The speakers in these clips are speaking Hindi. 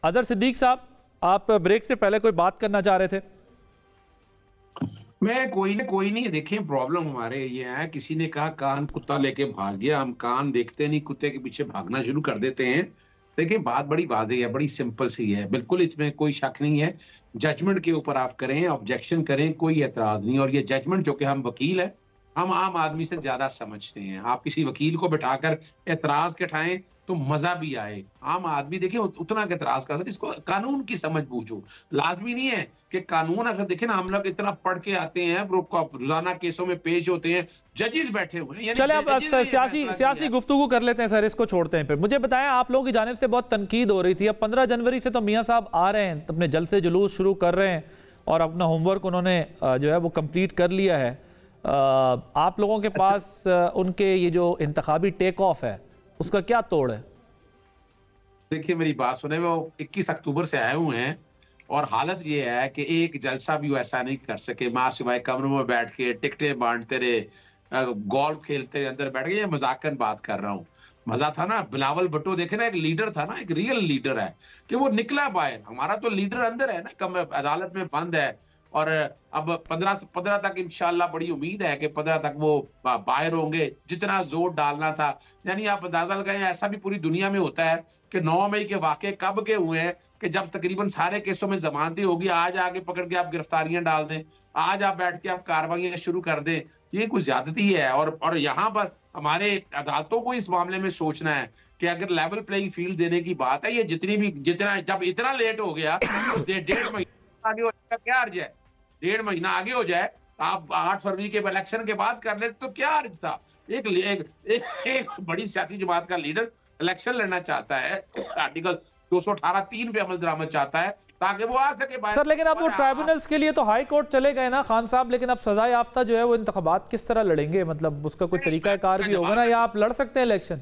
अजहर सिद्दीक साहब, आप ब्रेक से पहले कोई बात करना चाह रहे थे? मैं कोई नहीं। देखें, प्रॉब्लम हमारे ये है, किसी ने कहा कान कुत्ता लेके भाग गया, हम कान देखते नहीं, कुत्ते के पीछे भागना शुरू कर देते हैं। देखिए, बात बड़ी वाज़ेह है, बड़ी सिंपल सी है, बिल्कुल इसमें कोई शक नहीं है। जजमेंट के ऊपर आप करें, ऑब्जेक्शन करें, कोई एतराज नहीं। और ये जजमेंट, जो कि हम वकील है, हम आम आदमी से ज्यादा समझते हैं। आप किसी वकील को बिठाकर एतराज कटाएं तो मजा भी आए। आम आदमी देखिए उतना के एतराज कर सकते, इसको कानून की समझ बूझो। लाजमी नहीं है कि कानून, अगर देखे ना, हम लोग इतना पढ़ के आते हैं, रोजाना केसों में पेश होते हैं, जजेस बैठे हुए हैं, यानी चले अब सियासी गुफ्तगू कर लेते हैं सर, इसको छोड़ते हैं। फिर मुझे बताएं, आप लोगों की जानिब से बहुत तनकीद हो रही थी। अब 15 जनवरी से तो मियां साहब आ रहे हैं, अपने जलसे जुलूस शुरू कर रहे हैं और अपना होमवर्क उन्होंने जो है वो कंप्लीट कर लिया है। आप लोगों के पास उनके ये जो इंतखाबी टेक ऑफ है उसका क्या तोड़ है? देखिए, मेरी बात सुने, वो 21 अक्टूबर से आए हुए हैं और हालत ये है कि एक जलसा भी वो ऐसा नहीं कर सके। माँ सिवाय कमरों में बैठ के टिकटें बांटते रहे, गोल्फ खेलते रहे अंदर बैठ के। ये मजाकन बात कर रहा हूँ। मजा था ना, बिलावल भुट्टो देखे ना, एक लीडर था ना, एक रियल लीडर है कि वो निकला बाहर। हमारा तो लीडर अंदर है ना, कम अदालत में बंद है। और अब 15 तक इंशाल्लाह बड़ी उम्मीद है कि 15 तक वो बाहर होंगे, जितना जोर डालना था। यानी आप अंदाजा लगाएं, ऐसा भी पूरी दुनिया में होता है कि 9 मई के वाकये कब के हुए हैं कि जब तकरीबन सारे केसों में जमानतें होगी, आज आगे पकड़ के आप गिरफ्तारियां डाल दें, आज आप बैठ के आप कार्रवाइयां शुरू कर दें। ये कुछ ज्यादती है। और यहाँ पर हमारे अदालतों को इस मामले में सोचना है कि अगर लेवल प्लेइंग फील्ड देने की बात है, ये जब इतना लेट हो गया तो 1.5 महीना आगे हो जाएगा, क्या अर्ज है? 1.5 महीना आगे हो जाए, आप 8 फरवरी के इलेक्शन के बाद कर ले तो क्या अर्ज था? एक बड़ी सियासी जमात का लीडर इलेक्शन लड़ना चाहता है, आर्टिकल 218(3) पे अमल दरामद चाहता है ताकि वो आ सके बाहर। सर लेकिन अब वो ट्राइब्यूनल्स के लिए तो हाई कोर्ट चले गए ना खान साहब, लेकिन अब सजा याफ्ता जो है वो इंतखाबात किस तरह लड़ेंगे? मतलब उसका कोई तरीका कार भी होगा ना, या आप लड़ सकते हैं इलेक्शन?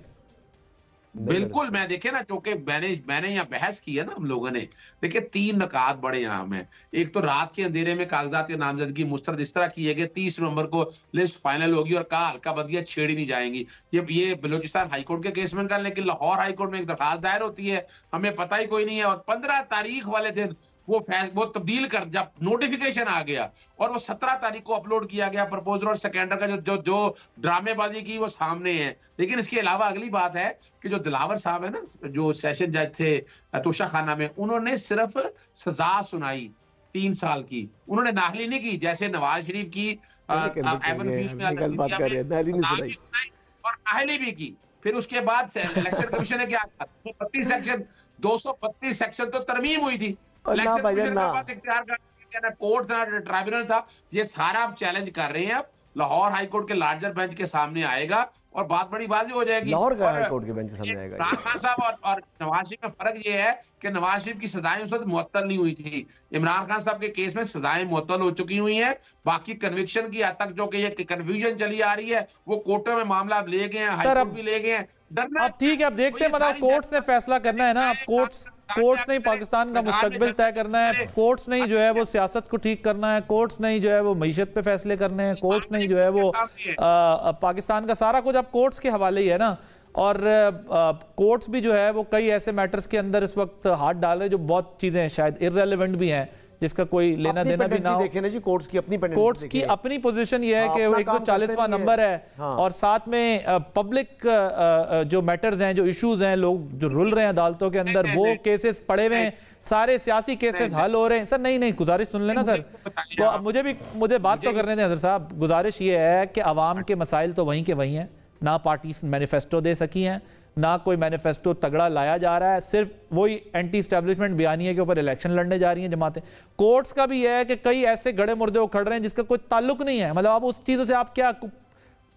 बिल्कुल। मैं देखे ना, चूंकि मैंने यहाँ बहस की है ना हम लोगों ने, देखिए 3 नकात बड़े अहम हैं। एक तो रात के अंधेरे में कागजात की नामजदगी मुस्तरद इस तरह की है कि 30 नवंबर को लिस्ट फाइनल होगी और कहा हल्का बदिया छेड़ी नहीं जाएंगी। ये बलूचिस्तान हाईकोर्ट के केस में कर, लेकिन लाहौर हाईकोर्ट में एक दरखास्त दायर होती है, हमें पता ही कोई नहीं है। और 15 तारीख वाले दिन वो तब्दील कर, जब नोटिफिकेशन आ गया और वो 17 तारीख को अपलोड किया गया प्रपोजल और सेकेंडर का जो ड्रामेबाजी की वो सामने है। लेकिन इसके अलावा अगली बात है कि जो दिलावर साहब है ना, जो सेशन जज थे तोशा खाना में, उन्होंने सिर्फ सजा सुनाई 3 साल की, उन्होंने नाहली नहीं की जैसे नवाज शरीफ की एवन फील्ड में और नाहली भी की। फिर उसके बाद इलेक्शन कमीशन ने क्या कहा, 232 सेक्शन तो तरमीम हुई थी। इलेक्शन कमीशन के पास इख्तियार का कोर्ट था, ट्राइब्यूनल था। ये सारा आप चैलेंज कर रहे हैं, अब लाहौर हाईकोर्ट के लार्जर बेंच के सामने आएगा और बात बड़ी वाज़ेह हो जाएगी। लाहौर हाईकोर्ट के बेंच के सामने आएगा। इमरान खान साहब और नवाज शरीफ में फर्क ये है कि नवाज शरीफ की सजाएं उस वक्त मुअत्तल नहीं हुई थी। इमरान खान साहब के केस में सजाएं मुअत्तल हो चुकी हुई हैं। बाकी कन्विक्शन की हद तक जो कि ये कन्फ्यूजन चली आ रही है, वो कोर्टों में मामला ले गए हैं, हाईकोर्ट भी ले गए हैं। अब ठीक है, अब देखते हैं, मतलब कोर्ट्स ने फैसला करना है ना। अब कोर्ट्स ने पाकिस्तान का मुस्तकबिल तय करना है, कोर्ट्स ने जो है वो सियासत को ठीक करना है, कोर्ट्स ने जो है वो मईशत पे फैसले करने हैं, कोर्ट्स ने जो है वो पाकिस्तान का सारा कुछ अब कोर्ट्स के हवाले ही है ना। और कोर्ट्स भी जो है वो कई ऐसे मैटर्स के अंदर इस वक्त हाथ डाल रहे जो बहुत चीजें शायद इररेलेवेंट भी हैं, जिसका कोई लेना देना भी ना हो। देखें ना जी, कोर्ट्स की अपनी पोजीशन ये है कि 140वां नंबर है। हाँ। और साथ में पब्लिक जो मैटर्स हैं, जो इश्यूज हैं, लोग जो रुल रहे हैं अदालतों के अंदर, वो केसेस पड़े हुए हैं, सारे सियासी केसेस हल हो रहे हैं। सर नहीं गुजारिश सुन लेना सर, तो मुझे बात तो करने दें हज़रत साहब। गुजारिश ये है कि अवाम के मसाइल तो वहीं के वहीं हैं, ना पार्टी मैनिफेस्टो दे सकी हैं, ना कोई मैनिफेस्टो तगड़ा लाया जा रहा है, सिर्फ वही एंटी स्टैब्लिशमेंट बयानिए के ऊपर इलेक्शन लड़ने जा रही हैं जमातें। कोर्ट्स का भी है कि कई ऐसे गड़े मुर्दे उखड़ रहे हैं जिसका कोई ताल्लुक नहीं है, मतलब आप उस चीज़ों से आप क्या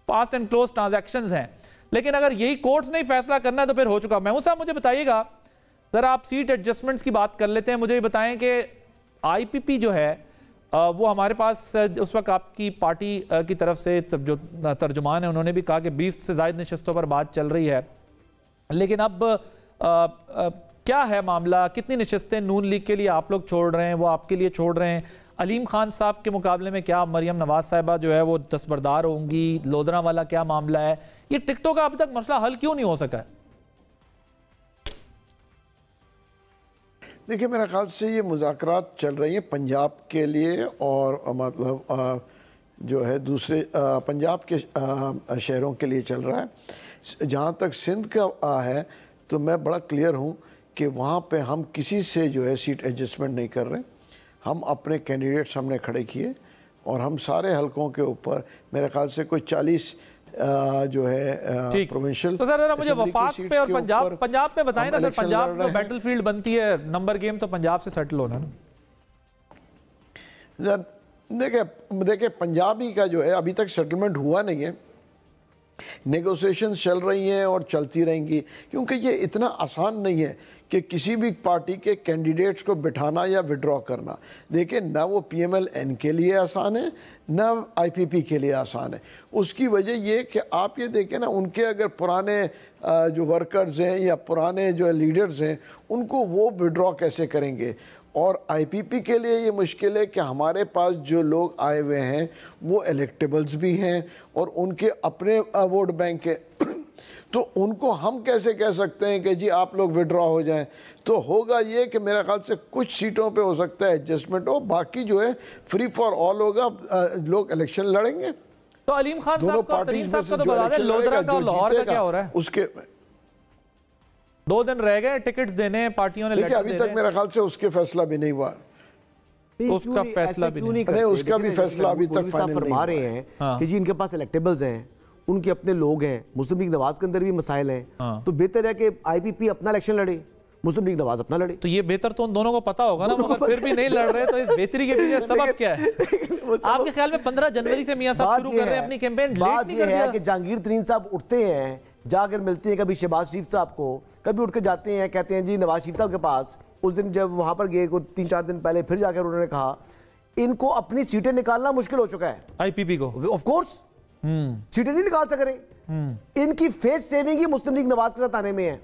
पास्ट एंड क्लोज ट्रांजैक्शंस हैं। लेकिन अगर यही कोर्ट्स ने फैसला करना है तो फिर हो चुका। महमूद साहब मुझे बताइएगा ज़रा, आप सीट एडजस्टमेंट्स की बात कर लेते हैं। मुझे ये बताएं कि IPP जो है वो हमारे पास उस वक्त आपकी पार्टी की तरफ से जो तर्जुमान है उन्होंने भी कहा कि 20 से ज़ायद नशस्तों पर बात चल रही है, लेकिन अब क्या है मामला? कितनी नशस्तें नून लीग के लिए आप लोग छोड़ रहे हैं, वो आपके लिए छोड़ रहे हैं? अलीम खान साहब के मुकाबले में क्या मरियम नवाज साहिबा जो है वो दस्तबरदार होंगी? लोधरा वाला क्या मामला है? ये टिकटों का अभी तक मसला हल क्यों नहीं हो सका है? देखिए मेरा ख्याल से ये मुज़ाकरात चल रही हैं पंजाब के लिए और मतलब जो है दूसरे पंजाब के शहरों के लिए चल रहा है। जहाँ तक सिंध का है तो मैं बड़ा क्लियर हूँ कि वहाँ पे हम किसी से जो है सीट एडजस्टमेंट नहीं कर रहे। हम अपने कैंडिडेट्स हमने खड़े किए और हम सारे हलकों के ऊपर मेरे ख्याल से कोई 40 जो है प्रोविंशियल। तो सर मुझे वफाक पे और पंजाब में बताएं ना सर, पंजाब तो बैटलफील्ड बनती है, नंबर गेम तो पंजाब से सेटल होना ना। देखिए पंजाबी का जो है अभी तक सेटलमेंट हुआ नहीं है, नेगोशिएशंस चल रही हैं और चलती रहेंगी, क्योंकि ये इतना आसान नहीं है कि किसी भी पार्टी के कैंडिडेट्स को बिठाना या विड्रॉ करना। देखिए ना वो PMLN के लिए आसान है ना IPP के लिए आसान है। उसकी वजह ये कि आप ये देखें ना, उनके अगर पुराने जो वर्कर्स हैं या पुराने जो लीडर्स हैं उनको वो विड्रॉ कैसे करेंगे। और IPP के लिए ये मुश्किल है कि हमारे पास जो लोग आए हुए हैं वो इलेक्टेबल्स भी हैं और उनके अपने वोट बैंक है तो उनको हम कैसे कह सकते हैं कि जी आप लोग विड्रॉ हो जाएं। तो होगा ये कि मेरे ख्याल से कुछ सीटों पे हो सकता है एडजस्टमेंट हो, बाकी जो है फ्री फॉर ऑल होगा, लोग इलेक्शन लड़ेंगे। तो अलीम खान साहब का, तरीन साहब का तो बता दें, लोधरा का लाहौर का क्या हो रहा है? उसके 2 दिन रह गए, टिकट्स देने हैं पार्टियों ने, लेकिन अभी तक मेरे ख्याल से उसके फैसला भी नहीं हुआ। उसका फैसला भी नहीं, उसका भी फैसला अभी तक फाइनल फरमा रहे हैं कि जी इनके पास इलेक्टेबल्स हैं, उनके अपने लोग हैं, मुस्लिम लीग नवाज के अंदर भी मसाइल हैं, तो बेहतर है कि IPP अपना इलेक्शन लड़े, मुस्लिम लीग नवाज अपना लड़े। तो ये बेहतर तो उन दोनों को पता होगा ना, मगर फिर भी नहीं लड़ रहे, तो इस बेहतरी के पीछे सबब क्या है? आपके ख्याल में 15 जनवरी से मियां साहब शुरू कर रहे हैं अपनी कैंपेन, लेट नहीं कर दिया? कि जहांगीर तरीन साहब उठते हैं, जाकर मिलते हैं कभी शहबाज शरीफ साहब को, कभी उठ के जाते हैं, कहते हैं जी नवाज शरीफ साहब के पास। उस दिन जब वहां पर गए 3-4 दिन पहले फिर जाकर उन्होंने कहा इनको अपनी सीटें निकालना मुश्किल हो चुका है IPP को, ऑफ कोर्स सीटें नहीं निकाल सक रहे। इनकी फेस सेविंग ही मुस्लिम लीग नवाज के साथ आने में है।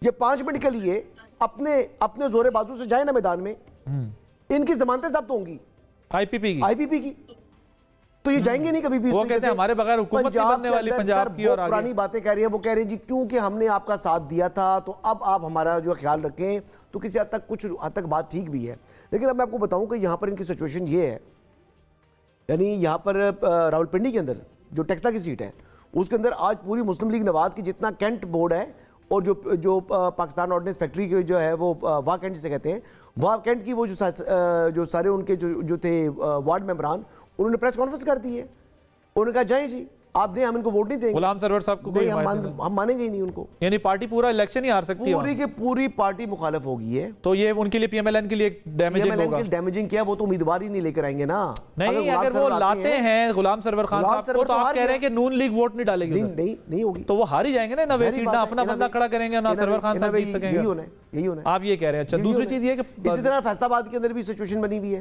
ये 5 मिनट के लिए अपने जोरे बाजू से जाए ना मैदान में, इनकी जमानतें जब्त होंगी IPP की, तो ये जाएंगे नहीं कभी भी। वो कहते हैं हमारे बगैर हुकूमत नहीं बनने वाली पंजाब की, और पुरानी बातें कह रही है। वो कह रहे हैं जी क्योंकि हमने आपका साथ दिया था तो अब आप हमारा जो ख्याल रखें, तो किसी हद तक कुछ हद तक बात ठीक भी है। लेकिन अब मैं आपको बताऊं कि यहाँ पर इनकी सिचुएशन ये है, यानी यहाँ पर रावलपिंडी के अंदर जो टेक्सला की सीट है उसके अंदर आज पूरी मुस्लिम लीग नवाज की जितना कैंट बोर्ड है और जो पाकिस्तान ऑर्डिनेंस फैक्ट्री के जो है वो वाह कैंट जिसे कहते हैं, वाह कैंट की वो जो सारे उनके जो थे वार्ड मेंबरान, उन्होंने प्रेस कॉन्फ्रेंस कर दी है। उन्होंने कहा जाए जी आप दें, हम इनको वोट नहीं देंगे। गुलाम सरवर साहब को कोई हम मानेंगे ही नहीं उनको। यानी पार्टी पूरा इलेक्शन ही हार सकती है, पूरी की पूरी पार्टी मुखालिफ होगी है। तो ये उनके लिए PMLN के लिए डैमेजिंग होगा। डैमेजिंग क्या, वो तो उम्मीदवार ही नहीं लेकर आएंगे ना। नहीं, अगर वो लाते हैं गुलाम सरवर खान साहब को, तो आप कह रहे हैं कि नून लीग वोट नहीं डालेगी? नहीं होगी, तो वो हार ही जाएंगे ना। 90 सीट ना अपना बंदा खड़ा करेंगे ना सरवर खान साहब जीत सकेंगे, यही होना है। आप ये कह रहे हैं। अच्छा, दूसरी चीज ये कि इसी तरह फैसलाबाद के अंदर भी सिचुएशन बनी हुई है।